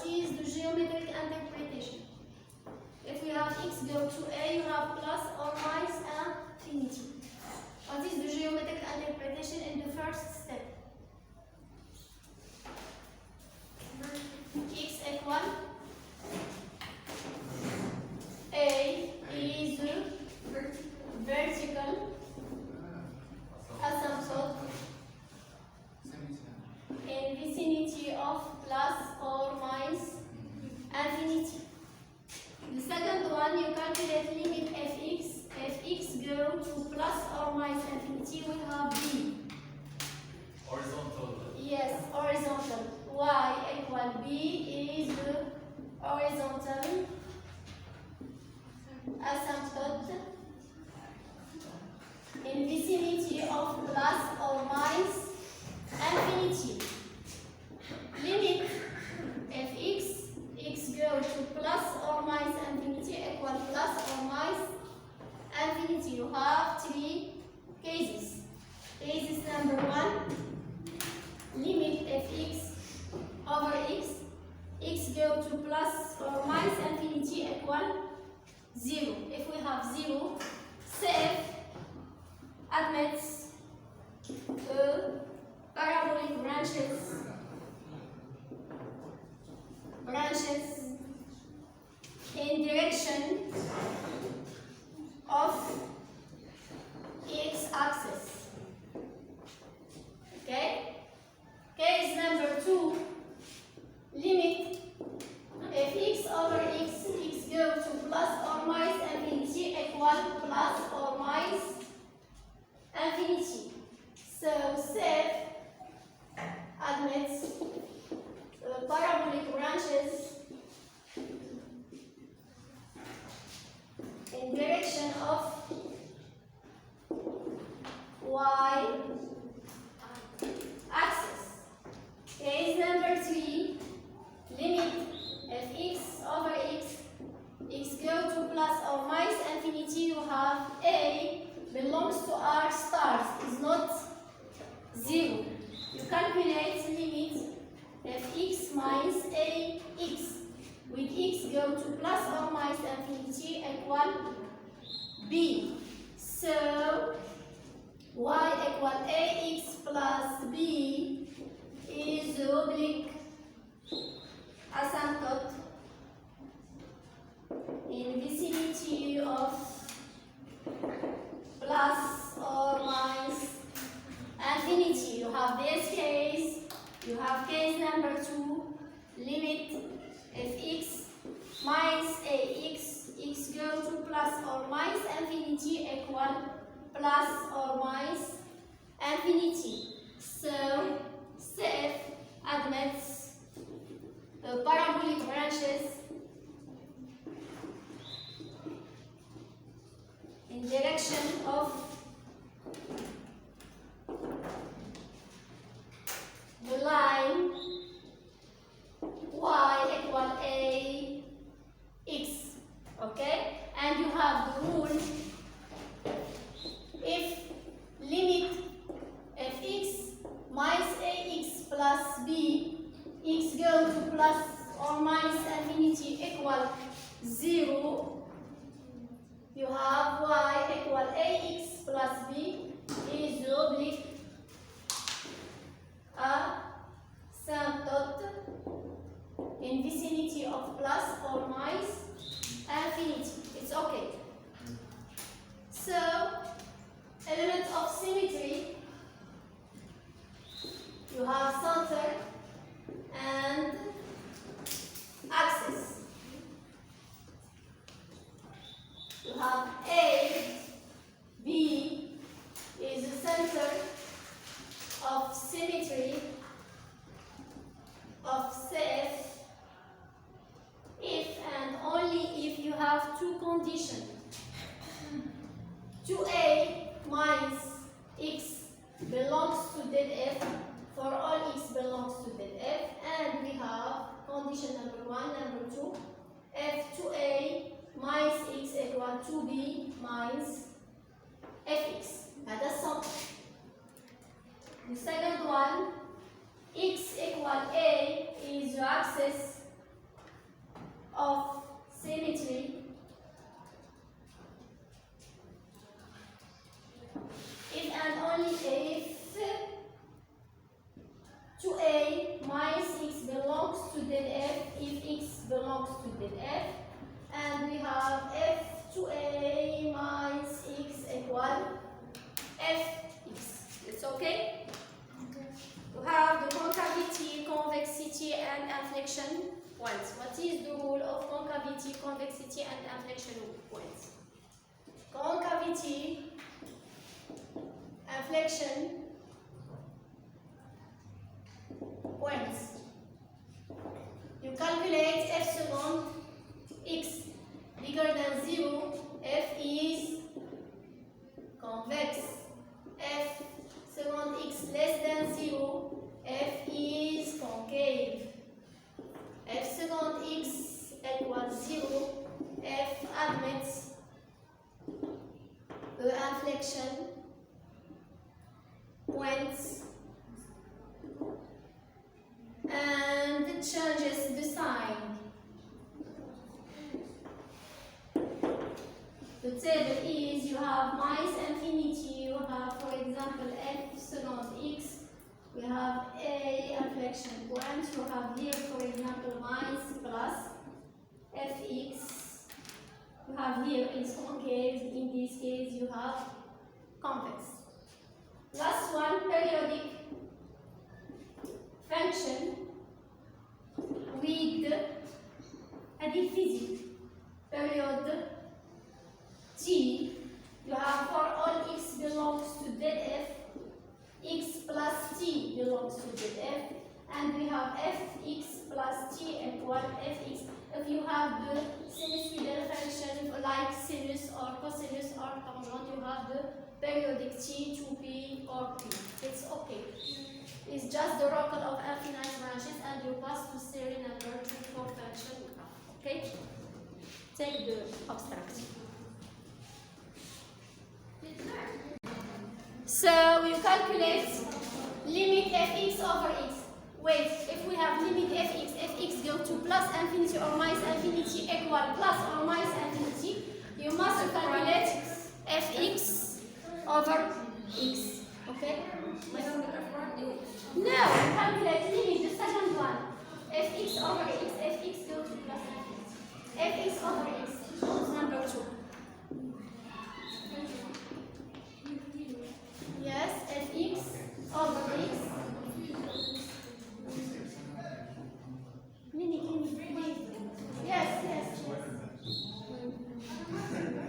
What is the geometric interpretation? If we have x go to a, you have plus or minus infinity. What is the geometric interpretation in the first step? X equal a is vertical asymptote in vicinity of plus or minus infinity. The second one, you calculate limit fx go to plus or minus infinity, we have b. Horizontal. Yes, horizontal. Y equal b is the horizontal asymptote in vicinity of plus or minus infinity. Limit fx x go to plus or minus infinity equal plus or minus infinity. You have three cases. Case number one, limit fx over x go to plus or minus infinity equal 0. If we have 0, CF admits parabolic branches in direction of x-axis. Okay? Case number 2, limit fx over x go to plus or minus infinity equal plus or minus infinity. So CF admits parabolic branches in direction of y axis. Case number 3, limit fx over x go to plus or minus infinity. You have a belongs to R stars, is not 0. You calculate limit fx minus ax with x go to plus or minus infinity equal b. So y equal ax plus b is the oblique asymptote in vicinity of plus or minus infinity. You have this case. You have case number 2, limit fx minus ax x go to plus or minus infinity equal plus or minus infinity. So CF admits the parabolic branches in direction of the line y equal a x. Okay? And you have the rule, if limit fx minus ax plus b x go to plus or minus infinity equal 0, you have y equal ax plus b is the oblique asymptote in vicinity of plus or minus infinity. It's okay. So, element of symmetry, you have center and axis. You have A, B is the center of symmetry of CF if and only if you have two conditions. 2A minus x belongs to dead f for all x belongs to dead f, and we have condition number 1, number 2, f2a minus x equal 2b minus fx. هذا الصنف. The second one, x equal a is your axis belongs to the f, and we have f to a minus x equal fx. It's okay? We have the concavity, convexity, and inflection points. What is the rule of concavity, convexity, and inflection points? Concavity, inflection points. You calculate f second x bigger than 0, f is convex. F second x less than 0, f is concave. F second x equals 0, f admits the inflection points and it changes the sign. The table is you have minus infinity, you have for example f second x, we have a inflection point, you have here for example minus plus fx, you have here is concave, in this case you have convex. Last one, periodic function with هذه physics period t. You have for all x belongs to dead f, x plus t belongs to dead f, and we have fx plus t equal fx. If you have the sinusoidal function like sinus or cosinus or tangent, you have the periodic t, 2p or p. It's okay. It's just the record of infinite branches, and you pass to theory number 2 for function graph. Okay? Take the abstract. So you calculate limit fx over x. Wait, if we have limit fx go to plus infinity or minus infinity equal plus or minus infinity, you must calculate fx over x. Okay? No, calculate limit, the second one. Fx over x, fx go to plus infinity. Fx over x, number 2. Yes, fx over x. Yes.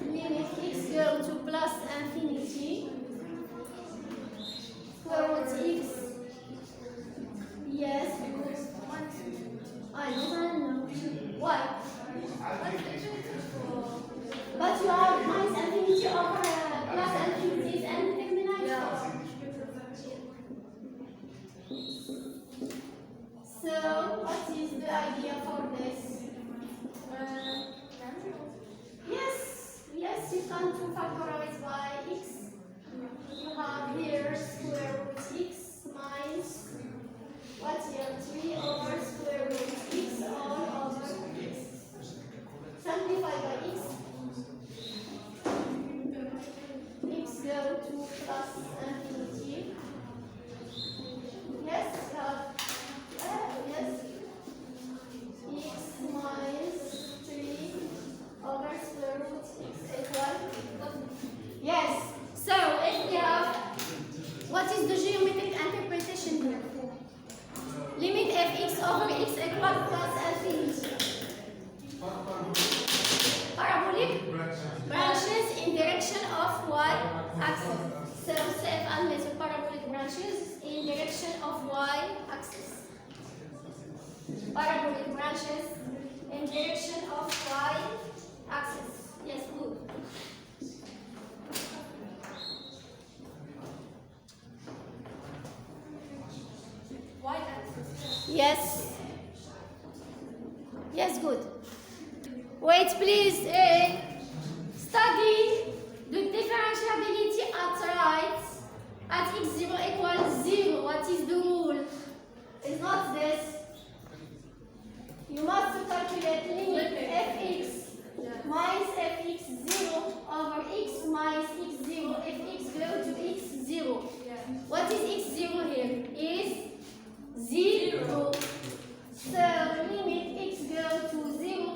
Limit x go to plus infinity. Square root x. Yes, because I don't know. Why? But you have minus infinity over plus infinities and determinants. So, what is the idea for this? Yes, you can to factorize by x. You have here square root x minus what here 3 over square root x all over x. Simplify by x. X go to plus infinity. Yes, yes. X minus 3 over square root x equal. Yes. So if we have, what is the geometric interpretation here? Limit fx over x equal plus infinity. Parabolic branches in direction of y axis. So self admits parabolic branches in direction of y axis. Parabolic branches in direction of y axis. Yes, good. Y axis. Yes. Yes, good. Wait, please. Study the differentiability at right at x0 equals 0. What is the rule? It's not this. You must calculate limit fx minus fx0 over x minus x0 if x goes to x0. What is x0 here? Is 0. So limit x goes to 0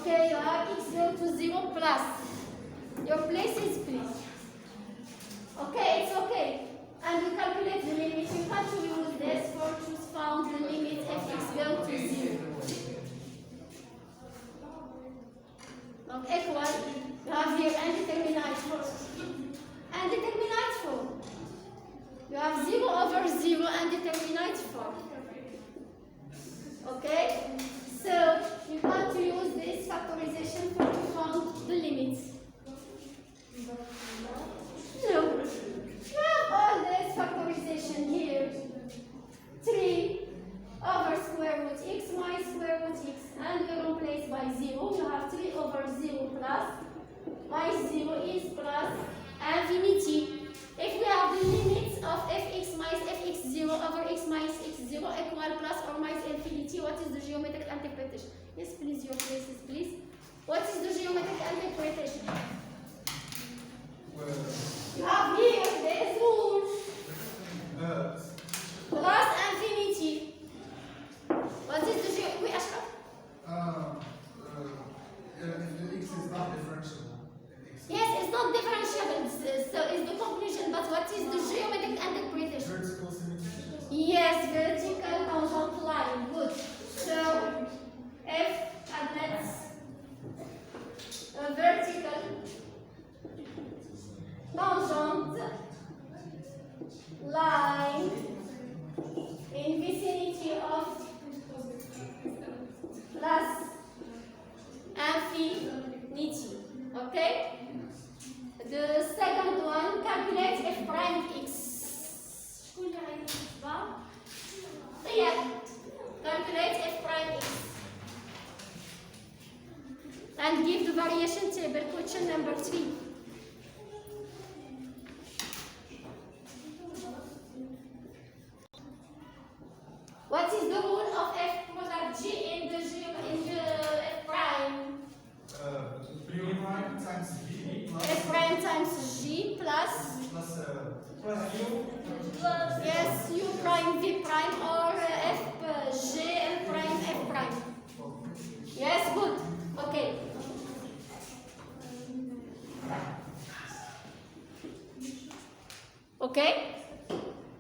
Okay, you have x go to 0 plus. Your places, please. Okay, it's okay. And we calculate the limit. You have to use this for to found the limit if x go to 0. Equal, you have here indeterminate form. Indeterminate form. You have 0 over 0 indeterminate form. Okay? So, you want to use this factorization for to find the limits. No. You have all this factorization here. 3 over square root x minus square root x, and we replace by 0. You have 3 over 0 plus minus 0 is plus infinity. If we have the limits of fx minus fx0 over x minus x0 equal plus or minus infinity, what is the geometric interpretation? Yes, please, your places, please. What is the geometric interpretation? You have here this rule plus infinity. What is the geometric? Oui, Ashraf? If the x is not differentiable. Yes, it's not differentiable, so it's the conclusion, but what is the geometric interpretation? Vertical symmetry. Yes, vertical tangent line, good. So, if admits a vertical tangent line in vicinity of plus infinity, okay? The second one, calculate f prime x. Yeah, calculate f prime x. And give the variation table, question number 3. What is the rule of f product g in the f prime? B prime times B F prime times g plus plus U. yes u prime v prime or f j l prime f prime. Yes, good. Okay. Okay.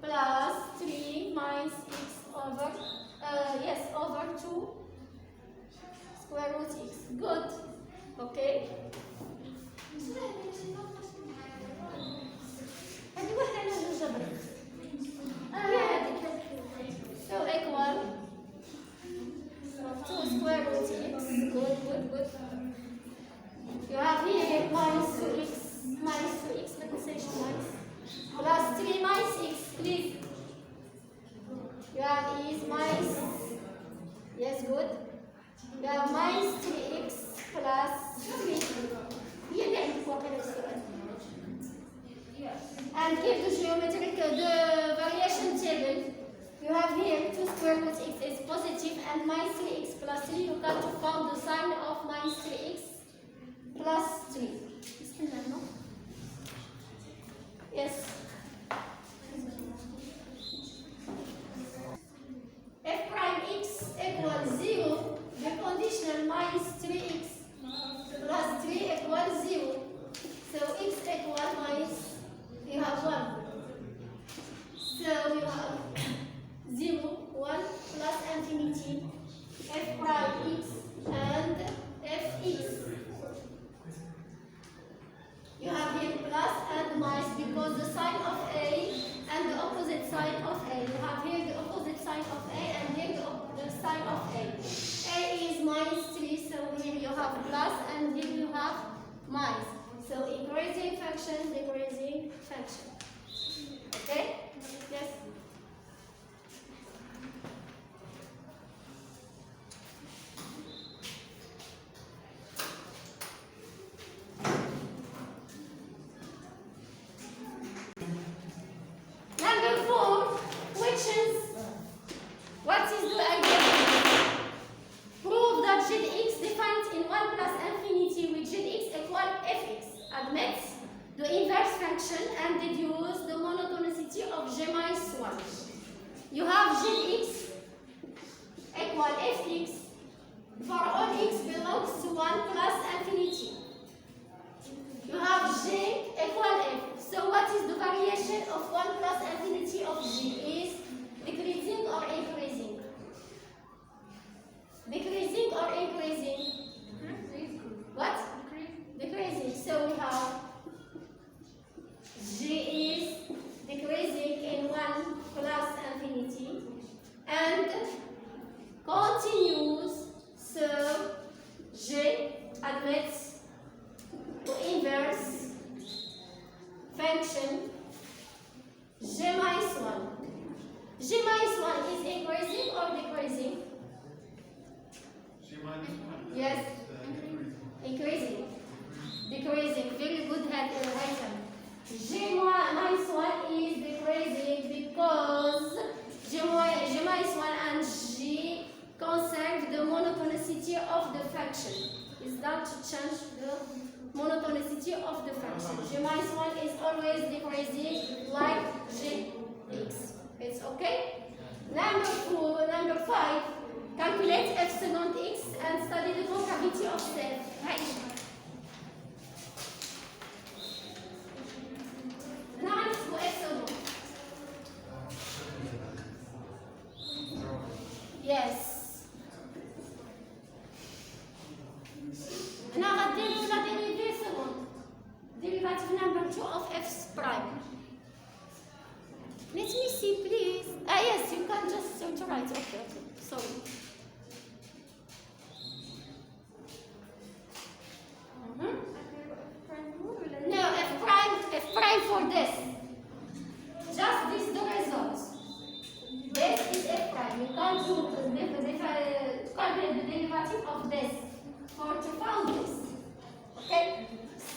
Plus 3 minus x over yes over 2 square root x. Good. Okay. So equal 2 square root x. Good, good, good. You have here minus 2x, minus 2x, let me say minus. Plus 3 minus x, please. You have is minus, yes, good. You have minus 3x plus 3. And give the geometric, the variation table. You have here 2 square root x is positive and minus 3x plus 3. You got to find the sign of minus 3x plus 3. Yes. F prime x equals 0. The conditional minus 3x plus 3 equals 0. So x equals minus, you have 1. So you have 0, 1 plus infinity, f prime x and fx. You have here plus and minus because the sign of A and the opposite sign of A. You have here the opposite sign of A and here the sign of A. A is minus 3, so here you have plus and here you have minus. So increasing function, decreasing function. Okay? Yes? Number 4, which is, what is the idea? Prove that Zx defined in 1 plus infinity with Zx equal fx admits the inverse function and deduce for all x belongs to 1 plus infinity. You have j equal f. So what is the variation of 1 plus infinity of g? Is decreasing or increasing? Decreasing or increasing? What? Decreasing. So we have g is decreasing in 1 plus infinity and continues. So j admits to inverse function j minus 1. J minus 1 is increasing or decreasing? G minus 1. Yes. Increasing. Decreasing. Very good hand item. J minus 1 is decreasing because J minus 1 and G conserve the monotonicity of the function. Is that to change the monotonicity of the function? J minus 1 is always decreasing like Gx. It's okay? Number 5. Calculate f second x and study the concavity of self. Right. نعرف f second. Yes. Now غنديرو لا derivative second. Derivative number 2 of f prime. Let me see, please. Yes, you can just write. Okay. Sorry. No, f prime for this. Just this the result. This is f prime. You can't do calculate the derivative of this for to find this. Okay?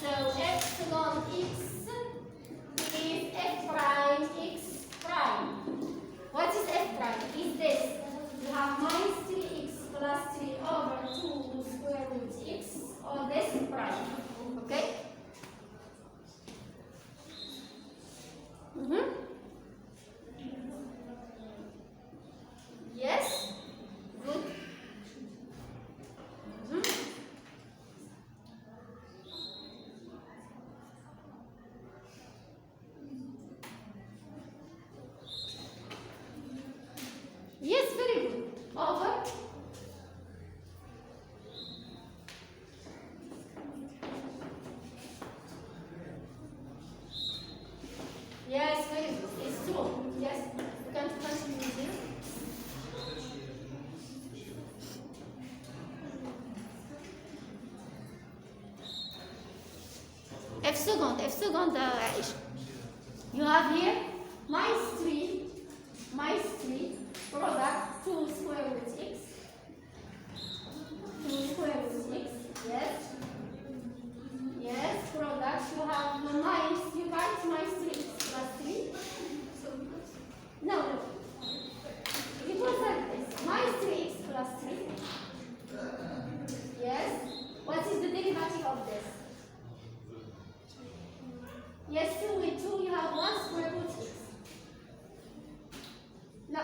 So epsilon x is f prime x prime. What is f prime? Is this. You have minus 3x plus 3 over 2 square root x or this prime. Okay? Yes? Good. Yes, very good. Over. Yes, very good. It's true. Yes, you can continue here. F second, you have here minus 3 product 2 square root x. 2 square root x, yes. Yes, product, you have minus, you write minus 3x plus 3. No. It was like this, minus 3x plus 3. Yes. What is the derivative of this? Yes, 2 with 2, you have 1 square root x. No,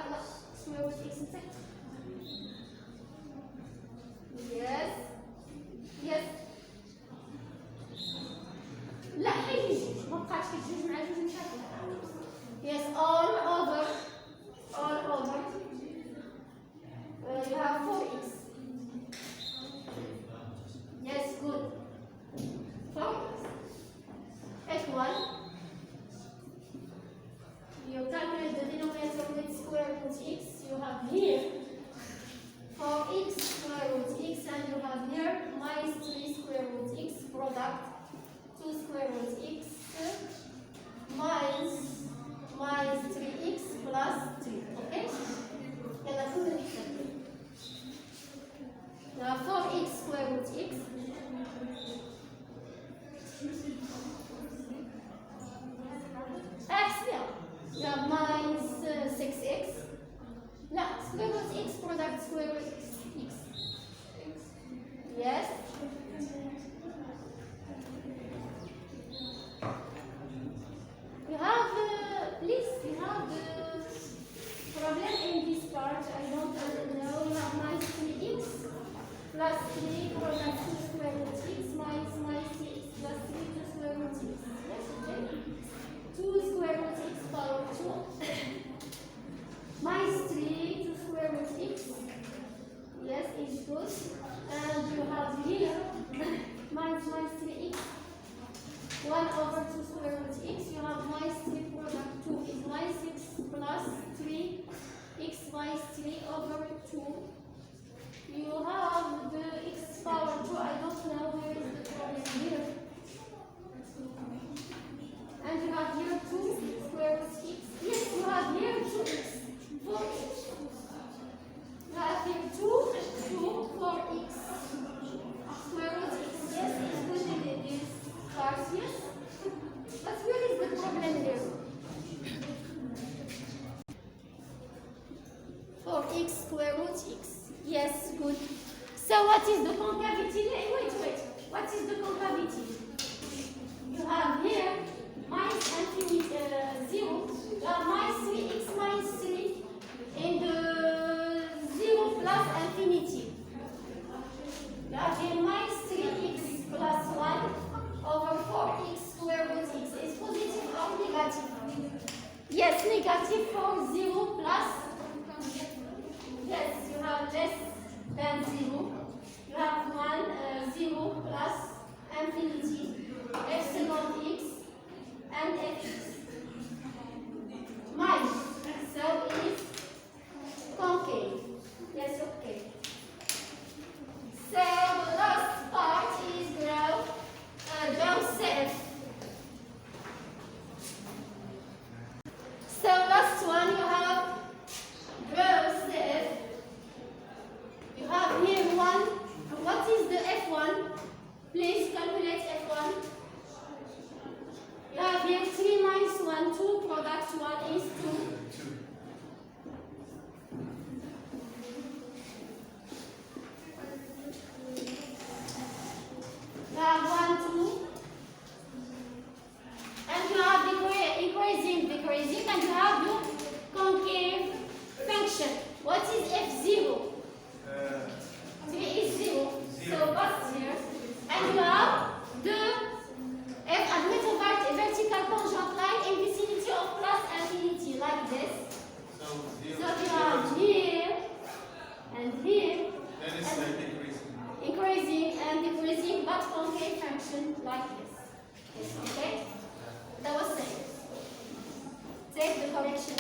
square root x inside. Yes. Yes. لا حيجي ما بقاش كتجوج مع جوج مشات. Yes, all over. You have 4x. Yes, good. 4x. Equal. You calculate the denominator with square root x. You have here 4x square root x and you have here minus 3 square root x product 2 square root x minus 3x plus 3. Okay? يلا كله نحسب. Now 4x square root x احسبها. You have minus 6x. لا square root x product square root x. Yes. You have please, you have the problem in this part. I don't know. You have minus 3x plus 3 product 2 square root x minus 3x plus 3 2 square root x. Yes, okay? 2 square root x power 2 minus 3 2 square root x. Yes, is good. And you have here minus 3x 1 over 2 square root x. You have minus 3 product 2 is minus 6 plus 3 x minus 3 over 2. You have the x power 2. I don't know where is the problem here. And you have here 2 square root x. Yes, you have here 2x. 4x. You have here 2, 4x. Square root x. Yes, it's good in this part, yes. But where is the problem there? 4x square root x. Yes, good. So what is the concavity? Wait. What is the concavity? You have here minus infinity 0. You have minus 3x minus 3 and 0 plus infinity. You have here minus 3x plus 1 over 4x square root x. Is positive or negative? Yes, negative for 0 plus. Yes, you have less than 0. You have 0 plus infinity epsilon x and fx. Minus. So it's concave. Yes, okay. So the last part is draw CF. So last one you have draw CF. You have here 1. What is the F1? Please calculate F1. You have here 3 minus 1, 2 product 1 is 2. You have 1, 2. And you have decreasing, and you have your concave function. What is F0? 3 is 0. So pass here. And you have the F admit over vertical tangent line in vicinity of plus infinity, like this. So you have here and here. That is decreasing. Increasing and decreasing, but concave function like this. Yes, okay? That was it. Take the correction.